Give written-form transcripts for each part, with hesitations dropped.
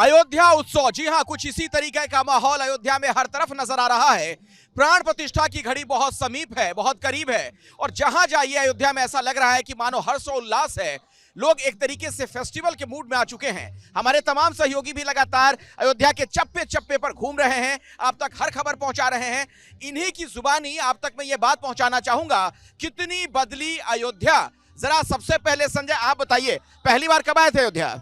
अयोध्या उत्सव, जी हां, कुछ इसी तरीके का माहौल अयोध्या में हर तरफ नजर आ रहा है। प्राण प्रतिष्ठा की घड़ी बहुत समीप है, बहुत करीब है और जहां जाइए अयोध्या में ऐसा लग रहा है कि मानो हर्षोल्लास है। लोग एक तरीके से फेस्टिवल के मूड में आ चुके हैं। हमारे तमाम सहयोगी भी लगातार अयोध्या के चप्पे चप्पे पर घूम रहे हैं, आप तक हर खबर पहुंचा रहे हैं। इन्हीं की जुबानी आप तक मैं ये बात पहुंचाना चाहूंगा, कितनी बदली अयोध्या। जरा सबसे पहले संजय आप बताइए, पहली बार कब आए थे अयोध्या?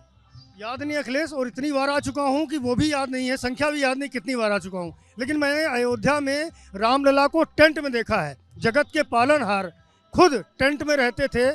याद नहीं अखिलेश, और इतनी बार आ चुका हूँ कि वो भी याद नहीं है, संख्या भी याद नहीं कितनी बार आ चुका हूँ। लेकिन मैंने अयोध्या में रामलला को टेंट में देखा है। जगत के पालनहार खुद टेंट में रहते थे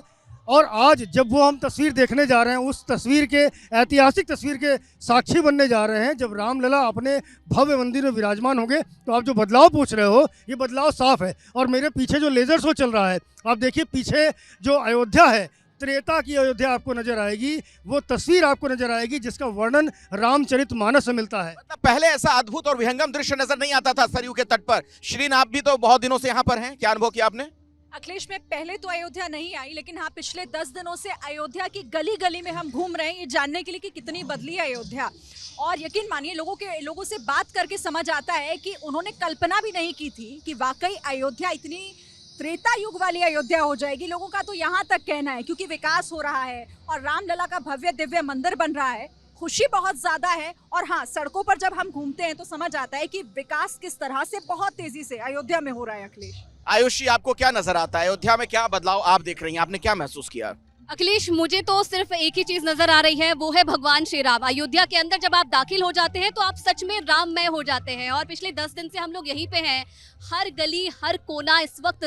और आज जब वो हम तस्वीर देखने जा रहे हैं, उस तस्वीर के ऐतिहासिक तस्वीर के साक्षी बनने जा रहे हैं। जब रामलला अपने भव्य मंदिर में विराजमान होंगे तो आप जो बदलाव पूछ रहे हो, ये बदलाव साफ है। और मेरे पीछे जो लेजर शो चल रहा है, आप देखिए पीछे जो अयोध्या है, त्रेता की अयोध्या आपको नजर आएगी। वो तस्वीर आपको नजर आएगी जिसका वर्णन रामचरितमानस में मिलता है। मतलब पहले ऐसा अद्भुत और विहंगम दृश्य नजर नहीं आता था सरयू के तट पर। श्रीन, आप भी तो बहुत दिनों से यहाँ पर हैं, क्या अनुभव किया आपने? अखिलेश, में पहले तो अयोध्या नहीं आई, लेकिन हाँ पिछले 10 दिनों से अयोध्या की गली गली में हम घूम रहे हैं ये जानने के लिए कि कितनी बदली है अयोध्या। और यकीन मानिए लोगों से बात करके समझ आता है कि उन्होंने कल्पना भी नहीं की थी कि वाकई अयोध्या इतनी त्रेता युग वाली अयोध्या हो जाएगी। लोगों का तो यहाँ तक कहना है, क्योंकि विकास हो रहा है और रामलला का भव्य दिव्य मंदिर बन रहा है, खुशी बहुत ज्यादा है। और हाँ, सड़कों पर जब हम घूमते हैं तो समझ आता है कि विकास किस तरह से बहुत तेजी से अयोध्या में हो रहा है। अखिलेश, आयुषी, आपको क्या नजर आता है अयोध्या में, क्या बदलाव आप देख रही हैं, आपने क्या महसूस किया? अखिलेश, मुझे तो सिर्फ एक ही चीज नजर आ रही है, वो है भगवान श्री राम। अयोध्या के अंदर जब आप दाखिल हो जाते हैं तो आप सच में राममय हो जाते हैं। और पिछले 10 दिन से हम लोग यहीं पे हैं, हर गली हर कोना इस वक्त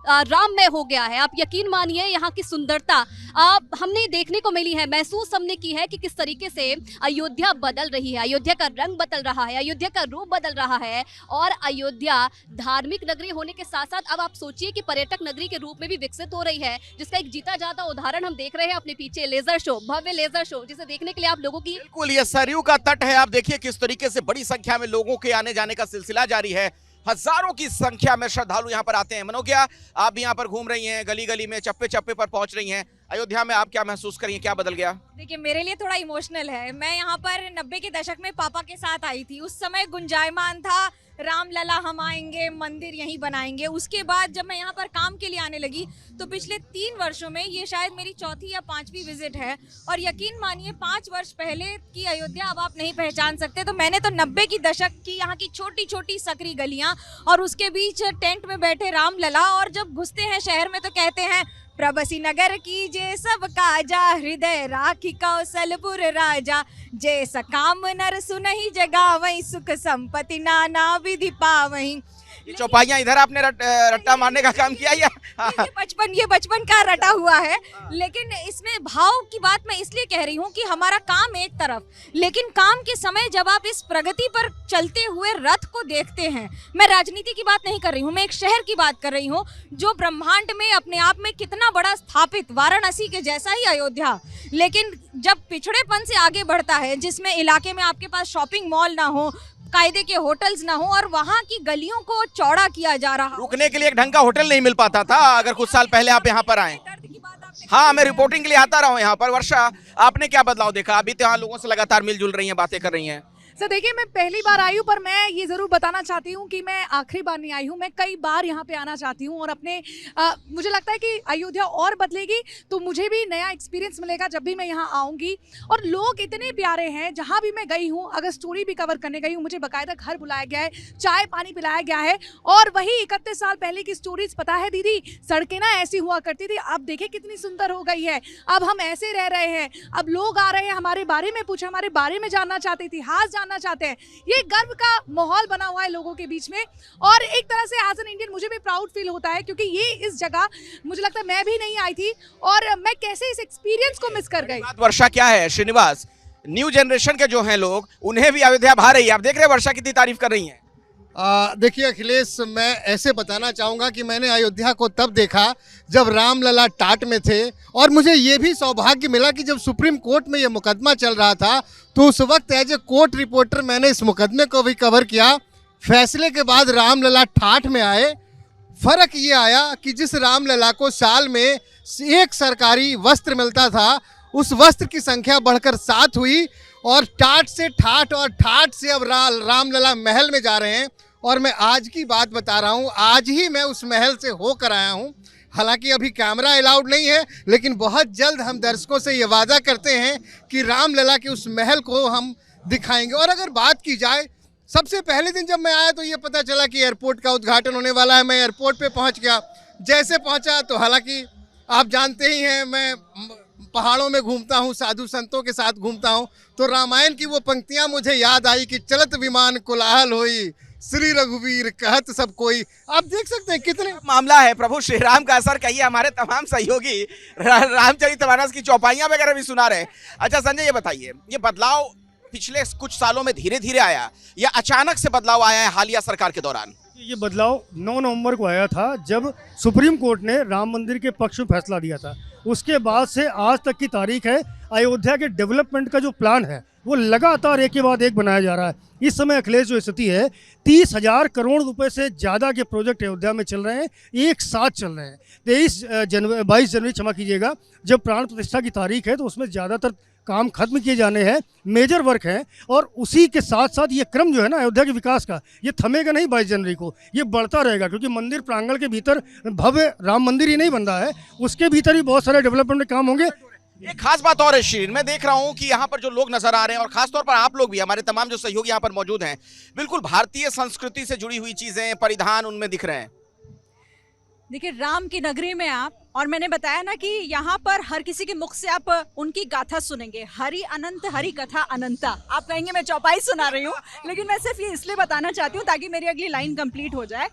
राममय हो गया है। आप यकीन मानिए यहाँ की सुंदरता हमने देखने को मिली है, महसूस हमने की है कि किस तरीके से अयोध्या बदल रही है, अयोध्या का रंग बदल रहा है, अयोध्या का रूप बदल रहा है। और अयोध्या धार्मिक नगरी होने के साथ साथ अब आप सोचिए कि पर्यटक नगरी के रूप में भी विकसित हो रही है, जिसका एक जीता जाता उदाहरण हम देख रहे हैं अपने पीछे। लेजर शो, भव्य लेजर शो, जिसे देखने के लिए आप लोगों की बिल्कुल, ये सरयू का तट है। आप देखिए किस तरीके से बड़ी संख्या में लोगों के आने जाने का सिलसिला जारी है। हजारों की संख्या में श्रद्धालु यहाँ पर आते हैं। मनोज्ञा, आप भी यहाँ पर घूम रही हैं, गली गली में चप्पे चप्पे पर पहुंच रही हैं। अयोध्या में आप क्या महसूस करी हैं, क्या बदल गया? देखिए, मेरे लिए थोड़ा इमोशनल है। मैं यहाँ पर 90 के दशक में पापा के साथ आई थी। उस समय गुंजायमान था रामलला हम आएंगे, मंदिर यहीं बनाएंगे। उसके बाद जब मैं यहाँ पर काम के लिए आने लगी तो पिछले 3 वर्षों में ये शायद मेरी चौथी या 5वीं विजिट है। और यकीन मानिए 5 वर्ष पहले की अयोध्या अब आप नहीं पहचान सकते। तो मैंने तो 90 की दशक की यहाँ की छोटी छोटी सकरी गलियाँ और उसके बीच टेंट में बैठे रामलला, और जब घुसते हैं शहर में तो कहते हैं प्रबसी नगर कीजे सब काजा, हृदय राखी कौशलपुर राजा, जैसा काम नर सुनहि जगावहीं, सुख संपत्ति नाना विधि पावहीं। चौपाइयाँ इधर आपने रट्टा मारने का काम किया या? ये बचपन का रटा हुआ है। लेकिन इसमें भाव की बात मैं इसलिए कह रही हूँ कि हमारा काम एक तरफ, लेकिन काम के समय जब आप इस प्रगति पर चलते हुए रथ को देखते हैं, मैं राजनीति की बात नहीं कर रही हूँ, मैं एक शहर की बात कर रही हूँ जो ब्रह्मांड में अपने आप में कितना बड़ा स्थापित, वाराणसी के जैसा ही अयोध्या, लेकिन जब पिछड़ेपन से आगे बढ़ता है, जिसमें इलाके में आपके पास शॉपिंग मॉल ना हो, कायदे के होटल्स ना हो और वहाँ की गलियों को चौड़ा किया जा रहा, रुकने के लिए एक ढंग का होटल नहीं मिल पाता था अगर कुछ साल पहले आप यहाँ पर आए। हाँ, मैं रिपोर्टिंग के लिए आता रहा हूँ यहाँ पर। वर्षा, आपने क्या बदलाव देखा? अभी तो यहाँ लोगों से लगातार मिलजुल रही हैं, बातें कर रही हैं। सर देखिए, मैं पहली बार आई हूँ, पर मैं ये ज़रूर बताना चाहती हूँ कि मैं आखिरी बार नहीं आई हूँ। मैं कई बार यहाँ पे आना चाहती हूँ और अपने मुझे लगता है कि अयोध्या और बदलेगी तो मुझे भी नया एक्सपीरियंस मिलेगा जब भी मैं यहाँ आऊँगी। और लोग इतने प्यारे हैं, जहाँ भी मैं गई हूँ, अगर स्टोरी भी कवर करने गई हूँ, मुझे बाकायदा घर बुलाया गया है, चाय पानी पिलाया गया है। और वही 31 साल पहले की स्टोरीज, पता है दीदी, सड़कें ना ऐसी हुआ करती थी, अब देखे कितनी सुंदर हो गई है। अब हम ऐसे रह रहे हैं, अब लोग आ रहे हैं, हमारे बारे में पूछे, हमारे बारे में जानना चाहते, इतिहास जानना चाहते हैं। ये गर्व का माहौल बना हुआ है लोगों के बीच में। और एक तरह से एज एन इंडियन मुझे भी प्राउड फील होता है, क्योंकि ये इस जगह मुझे लगता है मैं भी नहीं आई थी और मैं कैसे इस एक्सपीरियंस को मिस कर गई। वर्षा, क्या है श्रीनिवास, न्यू जनरेशन के जो हैं लोग, उन्हें भी अयोध्या भा रही है। आप देख रहे हैं वर्षा कितनी तारीफ कर रही हैं। देखिए अखिलेश, मैं ऐसे बताना चाहूँगा कि मैंने अयोध्या को तब देखा जब रामलला टाट में थे, और मुझे ये भी सौभाग्य मिला कि जब सुप्रीम कोर्ट में ये मुकदमा चल रहा था तो उस वक्त एज ए कोर्ट रिपोर्टर मैंने इस मुकदमे को भी कवर किया। फैसले के बाद रामलला ठाठ में आए। फर्क ये आया कि जिस रामलला को साल में एक सरकारी वस्त्र मिलता था, उस वस्त्र की संख्या बढ़कर 7 हुई और टाट से ठाठ और ठाठ से अब रामलला महल में जा रहे हैं। और मैं आज की बात बता रहा हूँ, आज ही मैं उस महल से होकर आया हूँ। हालांकि अभी कैमरा अलाउड नहीं है, लेकिन बहुत जल्द हम दर्शकों से ये वादा करते हैं कि रामलला के उस महल को हम दिखाएंगे। और अगर बात की जाए, सबसे पहले दिन जब मैं आया तो ये पता चला कि एयरपोर्ट का उद्घाटन होने वाला है। मैं एयरपोर्ट पे पहुंच गया। जैसे पहुंचा तो हालांकि आप जानते ही हैं, मैं पहाड़ों में घूमता हूँ, साधु संतों के साथ घूमता हूँ, तो रामायण की वो पंक्तियाँ मुझे याद आई कि चलत विमान कोलाहल होई, श्री रघुवीर कहत सब कोई। आप देख सकते हैं कितने मामला है। प्रभु श्री राम का असर कहिए, हमारे तमाम सहयोगी रामचरितमानस की चौपाइयां वगैरह भी सुना रहे हैं। अच्छा संजय, ये बताइए, ये बदलाव पिछले कुछ सालों में धीरे धीरे आया या अचानक से बदलाव आया है हालिया सरकार के दौरान? ये बदलाव 9 नवंबर को आया था, जब सुप्रीम कोर्ट ने राम मंदिर के पक्ष में फैसला दिया था। उसके बाद से आज तक की तारीख है, अयोध्या के डेवलपमेंट का जो प्लान है वो लगातार एक के बाद एक बनाया जा रहा है। इस समय अखिलेश जो स्थिति है, 30,000 करोड़ रुपए से ज़्यादा के प्रोजेक्ट अयोध्या में चल रहे हैं, एक साथ चल रहे हैं। 22 जनवरी क्षमा कीजिएगा, जब प्राण प्रतिष्ठा की तारीख है तो उसमें ज़्यादातर काम खत्म किए जाने हैं, मेजर वर्क हैं। और उसी के साथ साथ ये क्रम जो है ना अयोध्या के विकास का, ये थमेगा नहीं 22 जनवरी को, ये बढ़ता रहेगा। क्योंकि मंदिर प्रांगण के भीतर भव्य राम मंदिर ही नहीं बन रहा है, उसके भीतर भी बहुत सारे डेवलपमेंट काम होंगे। एक खास बात और है शीर, मैं देख रहा हूं कि यहाँ पर जो लोग नजर आ रहे हैं और खासतौर पर आप लोग भी, हमारे तमाम जो सहयोगी यहाँ पर मौजूद हैं, बिल्कुल भारतीय संस्कृति से जुड़ी हुई चीजें, परिधान उनमें दिख रहे हैं। देखिए, राम की नगरी में आप, और मैंने बताया ना कि यहाँ पर हर किसी के मुख से आप उनकी गाथा सुनेंगे, हरि अनंत हरि कथा अनंता। आप कहेंगे मैं चौपाई सुना रही हूँ, लेकिन मैं सिर्फ ये इसलिए बताना चाहती हूँ ताकि मेरी अगली लाइन कंप्लीट हो जाए।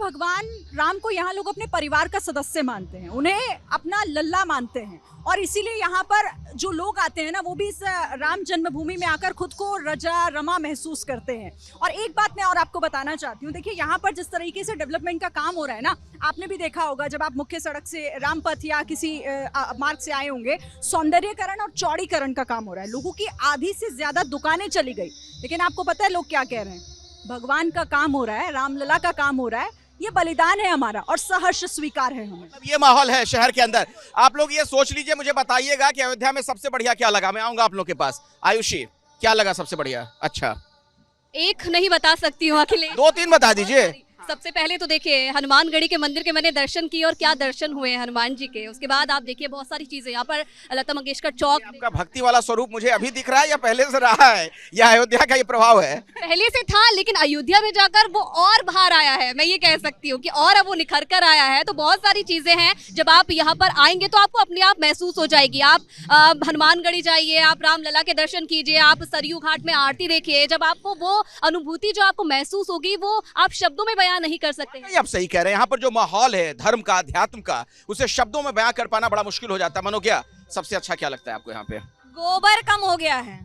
भगवान राम को यहाँ लोग अपने परिवार का सदस्य मानते हैं, उन्हें अपना लल्ला मानते हैं, और इसीलिए यहाँ पर जो लोग आते हैं ना, वो भी इस राम जन्मभूमि में आकर खुद को रजा रमा महसूस करते हैं। और एक बात मैं और आपको बताना चाहती हूँ, देखिए यहाँ पर जिस तरीके से डेवलपमेंट का काम हो रहा है ना, आपने भी देखा होगा जब आप मुख्य सड़क से रामपथ या किसी मार्ग से आए होंगे, सौंदर्यकरण और चौड़ीकरण का काम हो रहा है। लोगों की आधी से ज्यादा दुकानें चली गई, लेकिन आपको पता है लोग क्या कह रहे हैं? भगवान का काम हो रहा है, रामलला का काम हो रहा है, ये बलिदान है हमारा और सहर्ष स्वीकार है हमें। ये माहौल है शहर के अंदर। आप लोग ये सोच लीजिए, मुझे बताइएगा कि अयोध्या में सबसे बढ़िया क्या लगा। मैं आऊंगा आप लोग के पास। आयुषी, क्या लगा सबसे बढ़िया? अच्छा, एक नहीं बता सकती हूँ अखिलेश, 2-3 बता दीजिए। सबसे पहले तो देखिए हनुमानगढ़ी के मंदिर के मैंने दर्शन किए, और क्या दर्शन हुए हनुमान जी के। उसके बाद आप देखिए बहुत सारी चीजें यहाँ पर, लता मंगेशकर चौक। आपका भक्ति वाला स्वरूप मुझे अभी दिख रहा है या पहले से रहा है, या अयोध्या का ये प्रभाव है? पहले से था, लेकिन अयोध्या में जाकर वो और बाहर आया है। मैं ये कह सकती हूँ कि और अब वो निखर कर आया है। तो बहुत सारी चीजें हैं, जब आप यहाँ पर आएंगे तो आपको अपने आप महसूस हो जाएगी। आप हनुमानगढ़ी जाइए, आप रामलला के दर्शन कीजिए, आप सरयू घाट में आरती देखिए। जब आपको वो अनुभूति जो आपको महसूस होगी, वो आप शब्दों में बयां नहीं कर सकते। आप सही कह रहे हैं। यहाँ पर जो माहौल है धर्म का, अध्यात्म का, उसे शब्दों में बयां कर पाना बड़ा मुश्किल हो जाता है। मनो, क्या सबसे अच्छा क्या लगता है आपको यहाँ पे? गोबर कम हो गया है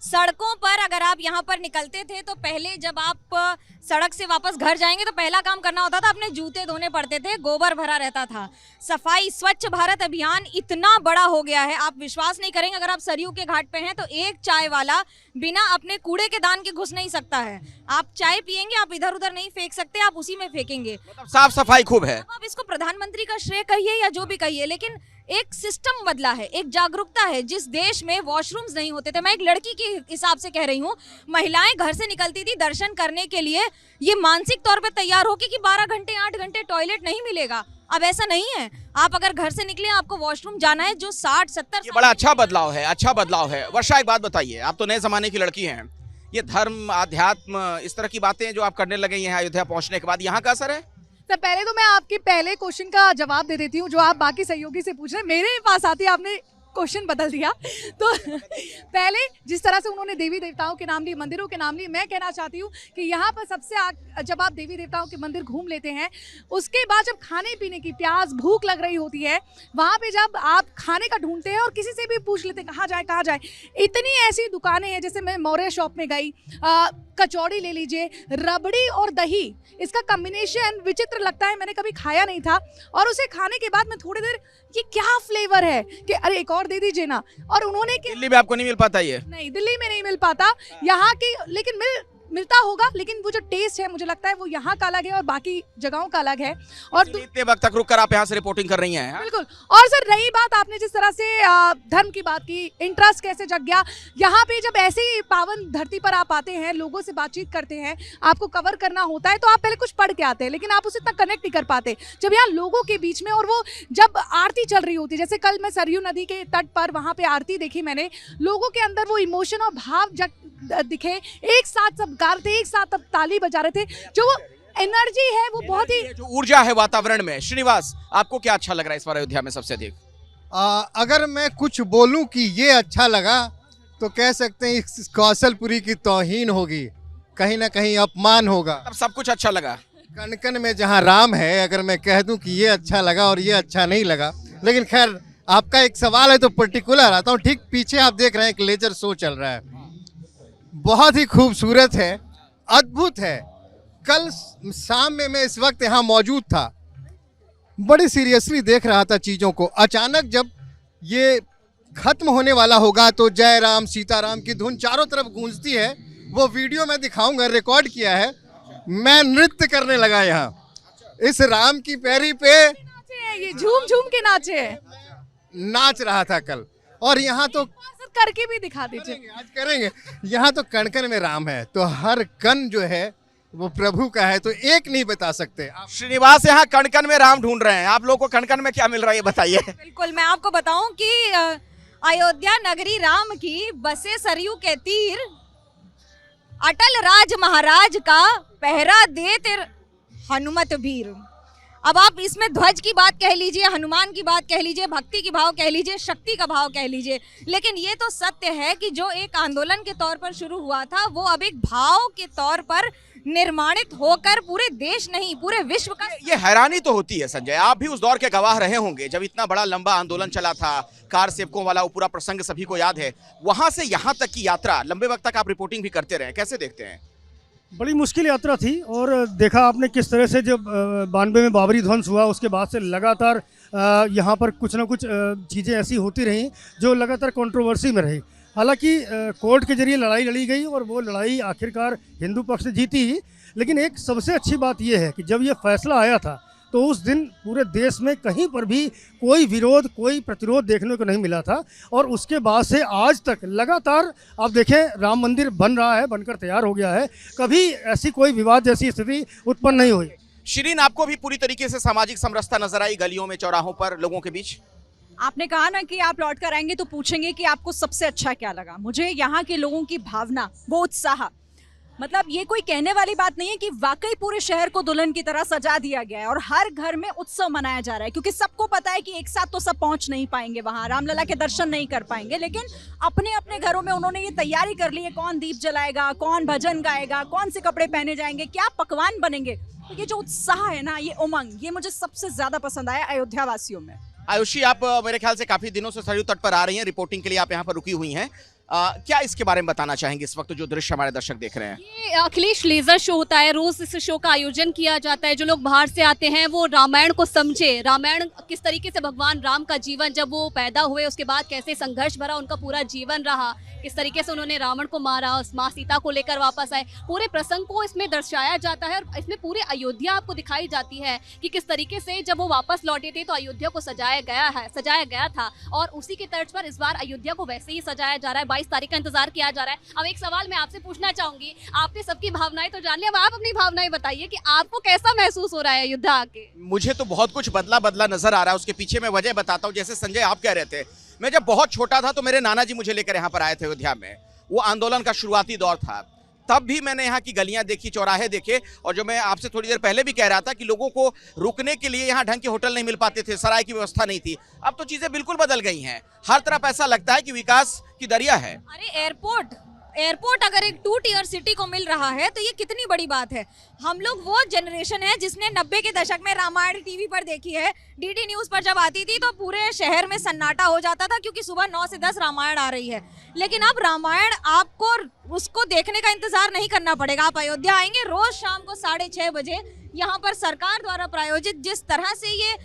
सड़कों पर। अगर आप यहाँ पर निकलते थे तो पहले जब आप सड़क से वापस घर जाएंगे तो पहला काम करना होता था, अपने जूते धोने पड़ते थे, गोबर भरा रहता था। सफाई, स्वच्छ भारत अभियान इतना बड़ा हो गया है, आप विश्वास नहीं करेंगे। अगर आप सरयू के घाट पे हैं तो एक चाय वाला बिना अपने कूड़े के दान के घुस नहीं सकता है। आप चाय पियेंगे, आप इधर उधर नहीं फेंक सकते, आप उसी में फेंकेंगे। मतलब साफ सफाई खूब है। आप इसको प्रधानमंत्री का श्रेय कहिए या जो भी कहिए, लेकिन एक सिस्टम बदला है, एक जागरूकता है। जिस देश में वॉशरूम्स नहीं होते थे, मैं एक लड़की के हिसाब से कह रही हूँ, महिलाएं घर से निकलती थी दर्शन करने के लिए, ये मानसिक तौर पे तैयार होके कि 12 घंटे 8 घंटे टॉयलेट नहीं मिलेगा। अब ऐसा नहीं है, आप अगर घर से निकले आपको वॉशरूम जाना है, जो 60-70 ये बड़ा अच्छा बदलाव है, अच्छा बदलाव है। वर्षा, एक बात बताइए, आप तो नए जमाने की लड़की हैं, ये धर्म, आध्यात्म, इस तरह की बातें जो आप करने लगे हैं अयोध्या पहुंचने के बाद, यहाँ का असर है? सर, पहले तो मैं आपके पहले क्वेश्चन का जवाब दे देती हूँ जो आप बाकी सहयोगी से पूछ रहे हैं। मेरे पास आती है, आपने क्वेश्चन बदल दिया। तो पहले जिस तरह से उन्होंने देवी देवताओं के नाम लिए, मंदिरों के नाम लिए, मैं कहना चाहती हूँ कि यहाँ पर सबसे जब आप देवी देवताओं के मंदिर घूम लेते हैं, उसके बाद जब खाने पीने की प्यास, भूख लग रही होती है, वहाँ पे जब आप खाने का ढूंढते हैं और किसी से भी पूछ लेते हैं कहाँ जाए कहाँ जाए, इतनी ऐसी दुकानें हैं। जैसे मैं मौर्य शॉप में गई, कचौड़ी ले लीजिए, रबड़ी और दही, इसका कॉम्बिनेशन विचित्र लगता है, मैंने कभी खाया नहीं था। और उसे खाने के बाद मैं थोड़ी देर, ये क्या फ्लेवर है, कि अरे एक और दे दीजिए ना। और उन्होंने दिल्ली में आपको नहीं मिल पाता ये? नहीं, दिल्ली में नहीं मिल पाता, यहाँ की, लेकिन मिलता होगा, लेकिन वो जो टेस्ट है मुझे लगता है वो यहाँ का अलग है और बाकी जगहों का अलग है। और इतने वक्त तक रुक कर आप यहाँ से रिपोर्टिंग कर रही हैं। बिल्कुल। और सर रही बात, आपने जिस तरह से धर्म की बात की, इंटरेस्ट कैसे जग गया यहाँ पे, जब ऐसी पावन धरती पर आप आते हैं, लोगों से बातचीत करते हैं, आपको कवर करना होता है, तो आप पहले कुछ पढ़ के आते हैं, लेकिन आप उससे इतना कनेक्ट नहीं कर पाते। जब यहाँ लोगों के बीच में, और वो जब आरती चल रही होती है, जैसे कल मैं सरयू नदी के तट पर वहाँ पे आरती देखी मैंने, लोगों के अंदर वो इमोशन और भाव दिखे, एक साथ सब गा रहे थे, एक साथ अब ताली बजा रहे थे, जो वो एनर्जी है वो बहुत ही, जो ऊर्जा है वातावरण में। श्रीनिवास, आपको क्या अच्छा लग रहा है इस बार अयोध्या में सबसे अधिक? अगर मैं कुछ बोलूं कि ये अच्छा लगा तो कह सकते हैं इस कौशलपुरी की तौहीन होगी, कहीं ना कहीं अपमान होगा। तब सब कुछ अच्छा लगा। कण कण में जहां राम है, अगर मैं कह दूं कि ये अच्छा लगा और ये अच्छा नहीं लगा, लेकिन खैर आपका एक सवाल है तो पर्टिकुलर आता हूँ। ठीक पीछे आप देख रहे हैं एक लेजर शो चल रहा है, बहुत ही खूबसूरत है, अद्भुत है। कल शाम में मैं इस वक्त यहाँ मौजूद था, बड़ी सीरियसली देख रहा था चीज़ों को। अचानक जब ये खत्म होने वाला होगा तो जय राम सीताराम की धुन चारों तरफ गूंजती है, वो वीडियो मैं दिखाऊंगा, रिकॉर्ड किया है। मैं नृत्य करने लगा यहाँ इस राम की पैरी पे, ये झूम झूम के नाचे, नाच रहा था कल। और यहाँ तो करके भी दिखा दीजिए, आज करेंगे। यहाँ तो कण कण में राम है, तो हर कण जो है वो प्रभु का है, तो एक नहीं बता सकते। श्रीनिवास यहाँ कण कण में राम ढूंढ रहे हैं, आप लोगों को कण कण में क्या मिल रहा है ये बताइए। बिल्कुल, मैं आपको बताऊं कि अयोध्या नगरी राम की, बसे सरयू के तीर, अटल राज महाराज का पहरा देते हनुमत वीर। अब आप इसमें ध्वज की बात कह लीजिए, हनुमान की बात कह लीजिए, भक्ति की भाव कह लीजिए, शक्ति का भाव कह लीजिए, लेकिन ये तो सत्य है कि जो एक आंदोलन के तौर पर शुरू हुआ था वो अब एक भाव के तौर पर निर्माणित होकर पूरे देश नहीं पूरे विश्व का। ये हैरानी तो होती है संजय, आप भी उस दौर के गवाह रहे होंगे जब इतना बड़ा लंबा आंदोलन चला था, कार सेवकों वाला वो पूरा प्रसंग सभी को याद है। वहां से यहाँ तक की यात्रा, लंबे वक्त तक आप रिपोर्टिंग भी करते रहे, कैसे देखते हैं? बड़ी मुश्किल यात्रा थी, और देखा आपने किस तरह से जब 92 में बाबरी ध्वंस हुआ, उसके बाद से लगातार यहाँ पर कुछ ना कुछ चीज़ें ऐसी होती रहीं जो लगातार कंट्रोवर्सी में रही। हालांकि कोर्ट के जरिए लड़ाई लड़ी गई और वो लड़ाई आखिरकार हिंदू पक्ष ने जीती ही, लेकिन एक सबसे अच्छी बात यह है कि जब ये फैसला आया था तो उस दिन पूरे देश में कहीं पर भी कोई विरोध, कोई प्रतिरोध देखने को नहीं मिला था। और उसके बाद से आज तक लगातार आप देखें, राम मंदिर बन रहा है, बनकर तैयार हो गया है, कभी ऐसी कोई विवाद जैसी स्थिति उत्पन्न नहीं हुई। शिरीन, आपको भी पूरी तरीके से सामाजिक समरसता नजर आई गलियों में, चौराहों पर, लोगों के बीच? आपने कहा ना कि आप लौट कर आएंगे तो पूछेंगे कि आपको सबसे अच्छा क्या लगा। मुझे यहाँ के लोगों की भावना, वो उत्साह, मतलब ये कोई कहने वाली बात नहीं है कि वाकई पूरे शहर को दुल्हन की तरह सजा दिया गया है और हर घर में उत्सव मनाया जा रहा है, क्योंकि सबको पता है कि एक साथ तो सब पहुंच नहीं पाएंगे वहां, रामलला के दर्शन नहीं कर पाएंगे, लेकिन अपने अपने घरों में उन्होंने ये तैयारी कर ली है, कौन दीप जलाएगा, कौन भजन गाएगा, कौन से कपड़े पहने जाएंगे, क्या पकवान बनेंगे। तो ये जो उत्साह है ना, ये उमंग, ये मुझे सबसे ज्यादा पसंद आया अयोध्या वासियों में। आयुषी, आप मेरे ख्याल से काफी दिनों से सरयू तट पर आ रही हैं, रिपोर्टिंग के लिए आप यहाँ पर रुकी हुई हैं, क्या इसके बारे में बताना चाहेंगे इस वक्त जो दृश्य हमारे दर्शक देख रहे हैं? ये अखिलेश लेजर शो होता है, रोज इस शो का आयोजन किया जाता है। जो लोग बाहर से आते हैं वो रामायण को समझे, रामायण किस तरीके से भगवान राम का जीवन, जब वो पैदा हुए उसके बाद कैसे संघर्ष भरा उनका पूरा जीवन रहा, किस तरीके से उन्होंने रावण को मारा, उस माँ सीता को लेकर वापस आए, पूरे प्रसंग को इसमें दर्शाया जाता है। और इसमें पूरे अयोध्या आपको दिखाई जाती है कि किस तरीके से जब वो वापस लौटे थे तो अयोध्या को सजाया गया था, और उसी के तर्ज पर इस बार अयोध्या को वैसे ही सजाया जा रहा है। 22 तारीख का इंतजार किया जा रहा है। अब एक सवाल मैं आपसे पूछना चाहूंगी, आपने सबकी भावनाएं तो जान ली, अब आप अपनी भावनाएं बताइए कि आपको कैसा महसूस हो रहा है अयोध्या आके? मुझे तो बहुत कुछ बदला बदला नजर आ रहा है, उसके पीछे मैं वजह बताता हूँ। जैसे संजय आप कह रहे थे, मैं जब बहुत छोटा था तो मेरे नाना जी मुझे लेकर यहाँ पर आए थे अयोध्या में, वो आंदोलन का शुरुआती दौर था, तब भी मैंने यहाँ की गलियां देखी, चौराहे देखे, और जो मैं आपसे थोड़ी देर पहले भी कह रहा था कि लोगों को रुकने के लिए यहाँ ढंग के होटल नहीं मिल पाते थे, सराय की व्यवस्था नहीं थी, अब तो चीजें बिल्कुल बदल गई हैं। हर तरफ ऐसा लगता है कि विकास की दरिया है। अरे एयरपोर्ट अगर एक 2 टियर सिटी को मिल रहा है तो ये कितनी बड़ी बात है। हम लोग वो जनरेशन है जिसने 90 के दशक में रामायण टीवी पर देखी है, डीडी न्यूज पर जब आती थी तो पूरे शहर में सन्नाटा हो जाता था, क्योंकि सुबह 9 से 10 रामायण आ रही है। लेकिन अब रामायण आपको उसको देखने का इंतजार नहीं करना पड़ेगा, आप अयोध्या आएंगे रोज शाम को 6:30 बजे, यहाँ पर सरकार द्वारा प्रायोजित जिस तरह से ये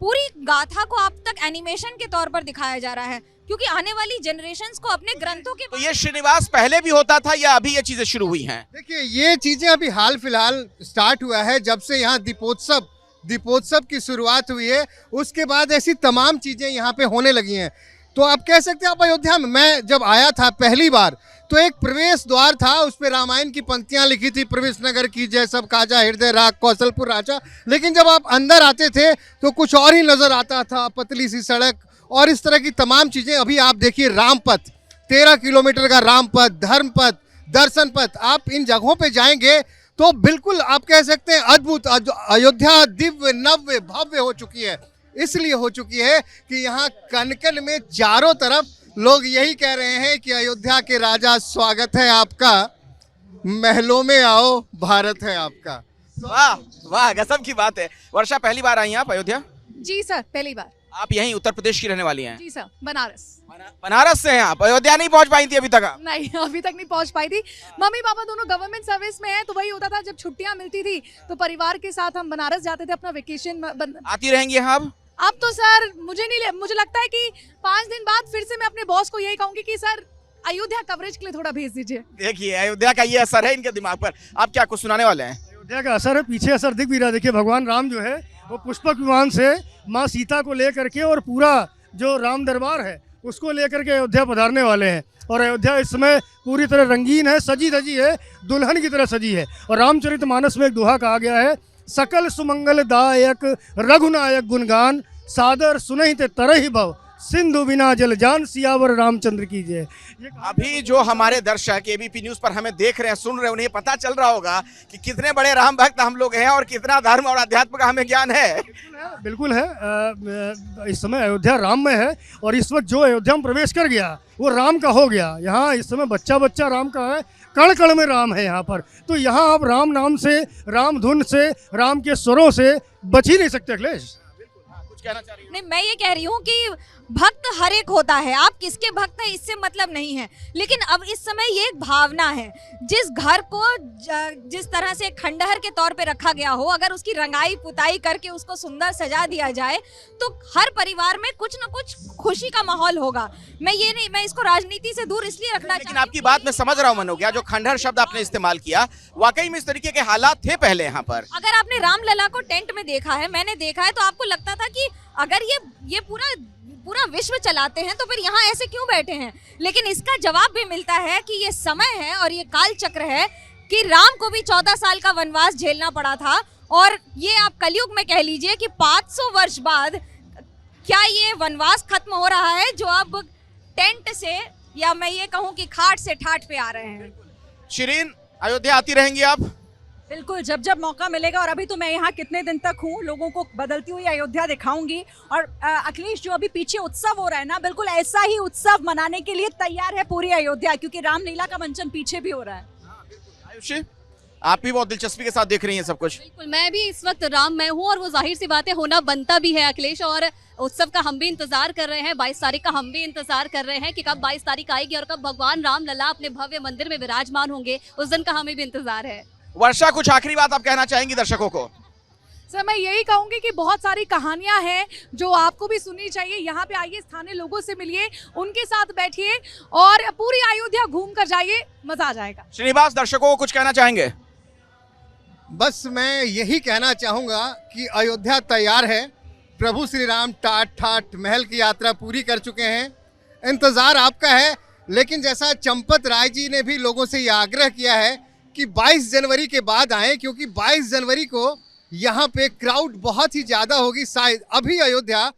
पूरी गाथा को अब तक एनिमेशन के तौर पर दिखाया जा रहा है, क्योंकि आने वाली जनरेशंस को अपने ग्रंथों के तो ये श्रीनिवास पहले भी होता था या अभी ये चीजें शुरू हुई हैं? देखिए, ये चीजें अभी हाल फिलहाल स्टार्ट हुआ है, जब से यहाँ दीपोत्सव की शुरुआत हुई है, उसके बाद ऐसी तमाम चीजें यहाँ पे होने लगी हैं। तो आप कह सकते हैं, आप अयोध्या में, मैं जब आया था पहली बार तो एक प्रवेश द्वार था, उस पे रामायण की पंक्तियां लिखी थी, प्रवेश नगर की जय सब काजा हृदय राग कौशलपुर राजा। लेकिन जब आप अंदर आते थे तो कुछ और ही नजर आता था, पतली सी सड़क और इस तरह की तमाम चीजें। अभी आप देखिए रामपथ, 13 किलोमीटर का रामपथ, धर्मपथ, दर्शन पथ, आप इन जगहों पे जाएंगे तो बिल्कुल आप कह सकते हैं अद्भुत। अयोध्या दिव्य नव्य भव्य हो चुकी है, इसलिए हो चुकी है कि यहाँ कन-कन में चारों तरफ लोग यही कह रहे हैं कि अयोध्या के राजा स्वागत है आपका, महलों में आओ भारत है आपका। वाह वाह, गजब की बात है। वर्षा, पहली बार आई हैं आप अयोध्या? जी सर, पहली बार। आप यहीं उत्तर प्रदेश की रहने वाली हैं? जी सर, बनारस। बनारस से हैं आप? अयोध्या नहीं पहुंच पाई थी अभी तक? नहीं, अभी तक नहीं पहुंच पाई थी। मम्मी पापा दोनों गवर्नमेंट सर्विस में हैं, तो वही होता था जब छुट्टियां मिलती थी तो परिवार के साथ हम बनारस जाते थे अपना वेकेशन। आती रहेंगी यहाँ अब तो सर मुझे लगता है कि 5 दिन बाद फिर से मैं अपने बॉस को यही कहूंगी कि सर अयोध्या कवरेज के लिए थोड़ा भेज दीजिए। देखिए, अयोध्या का ये असर है इनके दिमाग पर। आप क्या कुछ सुनाने वाले हैं? अयोध्या का असर है, पीछे असर दिख भी रहा है। देखिए, भगवान राम जो है वो पुष्पक विमान से माँ सीता को लेकर के और पूरा जो राम दरबार है उसको लेकर के अयोध्या पधारने वाले हैं। और अयोध्या इस समय पूरी तरह रंगीन है, सजी धजी है, दुल्हन की तरह सजी है। और रामचरितमानस में एक दोहा कहा गया है, सकल सुमंगल दायक रघुनायक गुणगान, सादर सुनहि ते तरहि भव, सिंधु बिना जल जान, सियावर रामचंद्र की जय। अभी जो हमारे दर्शक एबीपी न्यूज पर हमें देख रहे हैं, सुन रहे हैं, उन्हें पता चल रहा होगा कि कितने बड़े राम भक्त हम लोग हैं और कितना धर्म और अध्यात्म का हमें ज्ञान है। बिल्कुल है। इस समय अयोध्या राम में है और इस वक्त जो अयोध्या में प्रवेश कर गया वो राम का हो गया। यहाँ इस समय बच्चा बच्चा राम का है, कण कण में राम है यहाँ पर। तो यहाँ आप राम नाम से, राम धुन से, राम के स्वरों से बच ही नहीं सकते। अखिलेश, कहना चाह रही हूँ? नहीं, मैं ये कह रही हूँ कि भक्त हर एक होता है, आप किसके भक्त हैं इससे मतलब नहीं है, लेकिन अब इस समय ये एक भावना है। जिस घर को जिस तरह से खंडहर के तौर पे रखा गया हो, अगर उसकी रंगाई पुताई करके उसको सुंदर सजा दिया जाए तो हर परिवार में कुछ न कुछ खुशी का माहौल होगा। मैं इसको राजनीति से दूर इसलिए रखना लेकिन आपकी बात मैं समझ रहा हूँ मनोज्ञा, जो खंडहर शब्द आपने इस्तेमाल किया, वाकई में इस तरीके के हालात थे पहले यहाँ पर। अगर आपने रामलला को टेंट में देखा है, मैंने देखा है, तो आपको लगता था कि अगर ये पूरा विश्व चलाते हैं तो फिर यहाँ ऐसे क्यों बैठे हैं। लेकिन इसका जवाब भी मिलता है कि ये समय है और ये काल चक्र है कि राम को भी 14 साल का वनवास झेलना पड़ा था। और ये आप कलयुग में कह लीजिए कि 500 वर्ष बाद क्या ये वनवास खत्म हो रहा है, जो अब टेंट से, या मैं ये कहूँ कि खाट से ठाट पे आ रहे हैं। शिरीन, अयोध्या आती रहेंगी आप? बिल्कुल, जब जब मौका मिलेगा। और अभी तो मैं यहाँ कितने दिन तक हूँ, लोगों को बदलती हुई अयोध्या दिखाऊंगी। और अखिलेश, जो अभी पीछे उत्सव हो रहा है ना, बिल्कुल ऐसा ही उत्सव मनाने के लिए तैयार है पूरी अयोध्या, क्योंकि रामलीला का मंचन पीछे भी हो रहा है। आयुषी, आप भी बहुत दिलचस्पी के साथ देख रही हैं सब कुछ। बिल्कुल, मैं भी इस वक्त राम मैं हूँ और वो जाहिर सी बात है, होना बनता भी है अखिलेश। और उत्सव का हम भी इंतजार कर रहे हैं, 22 तारीख का हम भी इंतजार कर रहे हैं कि कब 22 तारीख आएगी और कब भगवान राम लला अपने भव्य मंदिर में विराजमान होंगे। उस दिन का हमें भी इंतजार है। वर्षा, कुछ आखिरी बात आप कहना चाहेंगी दर्शकों को? सर, मैं यही कहूंगी कि बहुत सारी कहानियां हैं जो आपको भी सुननी चाहिए। यहाँ पे आइए, स्थानीय लोगों से मिलिए, उनके साथ बैठिए और पूरी अयोध्या घूम कर जाइए, मजा आ जाएगा। श्रीनिवास, दर्शकों को कुछ कहना चाहेंगे? बस मैं यही कहना चाहूँगा कि अयोध्या तैयार है। प्रभु श्री राम ठाट ठाट महल की यात्रा पूरी कर चुके हैं, इंतज़ार आपका है। लेकिन जैसा चंपत राय जी ने भी लोगों से ये आग्रह किया है कि 22 जनवरी के बाद आएँ, क्योंकि 22 जनवरी को यहाँ पे क्राउड बहुत ही ज़्यादा होगी। शायद अभी अयोध्या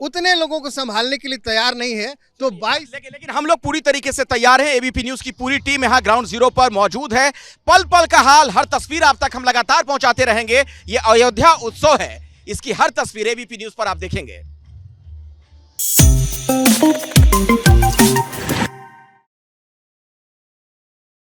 उतने लोगों को संभालने के लिए तैयार नहीं है, तो 22 लेकिन हम लोग पूरी तरीके से तैयार हैं। एबीपी न्यूज की पूरी टीम यहाँ ग्राउंड जीरो पर मौजूद है। पल पल का हाल, हर तस्वीर आप तक हम लगातार पहुंचाते रहेंगे। ये अयोध्या उत्सव है, इसकी हर तस्वीर एबीपी न्यूज पर आप देखेंगे।